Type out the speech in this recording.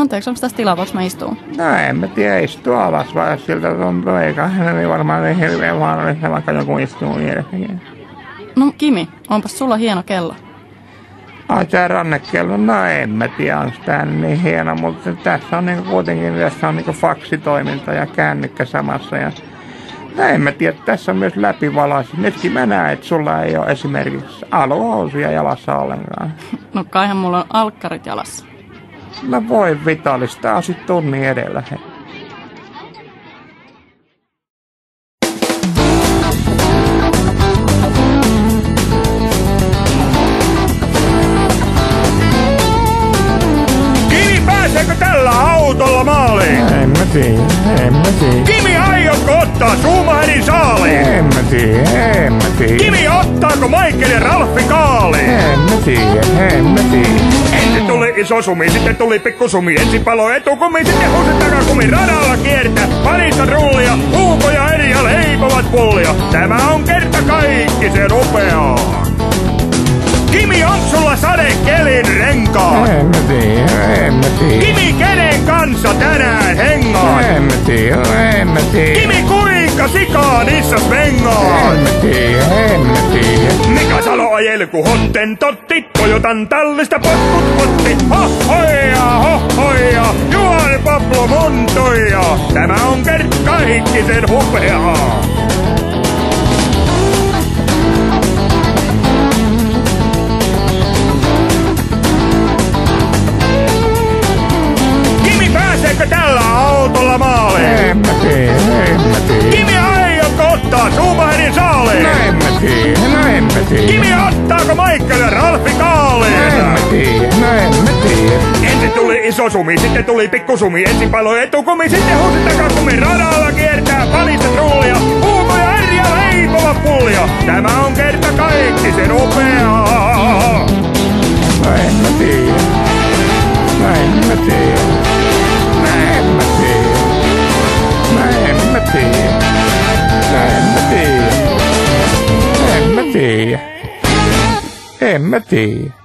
Anteeksi, onko tässä tilaa, voiko mä istua? No en mä tiedä, istuu alas vai siltä tuntuu, eikä niin varmaan ei hirveän vaarallista, vaikka joku istuu mielessäkin. No Kimi, onpas sulla hieno kello. Ai tää rannekello, no en mä tiedä, onko tää niin hieno, mutta tässä on niinku kuitenkin, tässä on niinku faksitoiminta ja kännykkä samassa ja no en mä tiedä, tässä on myös läpivalaisu. Nytkin mä näen, että sulla ei ole esimerkiksi aluhousuja jalassa ollenkaan. No kaihan mulla on alkkarit jalassa. No voi Vitalis, tää on sit tunnin edellä. Kimi, pääseekö tällä autolla maaliin? En mä tiedä. Kimi, aiotko ottaa Schumacherin saaliin? En mä tiedä. Kimi, ottaako Michael ja Ralfi kaaliin? En mä tiedä. Ensin tuli iso sumi, sitten tuli pikku sumi. Ensin palo etukumi, sitten huusi takakumi. Radalla kiertää parista rullia. Huuko ja Erja leipovat pullia. Tämä on kerta kaikki se rupeaa. Kimi, on sulla sadekelin renkaat? En mä tiedä. Kimi, kenen kanssa tänään hengaat? En mä tiedä. Kimi, kuinka sikaa niissä svengaat? En mä tiedä. Mika Salo ajelku hotten totti, Toyotan tallista potkut potti. Hohoja, Juhani Pablo Montoya. Tämä on Kert Kaikkisen hupeaa. Kimi, pääseekö tällä autolla maaliin? En mä tiedä. Kimi, aiotko ottaa Schumacherin saaliin? En mä tiedä. Kimi, ottaako Michael ja Ralfi kaaliin? En mä tiedä. Ensin tuli iso sumi, sitten tuli pikku sumi. Ensin palo etukumi, sitten huusi takakumi. Radalla kiertää panista trullia. Huuko ja Erja leipovat pullia. Tämä on kerta kaikki se rupeaa. En mä tiedä. En mä tiedä.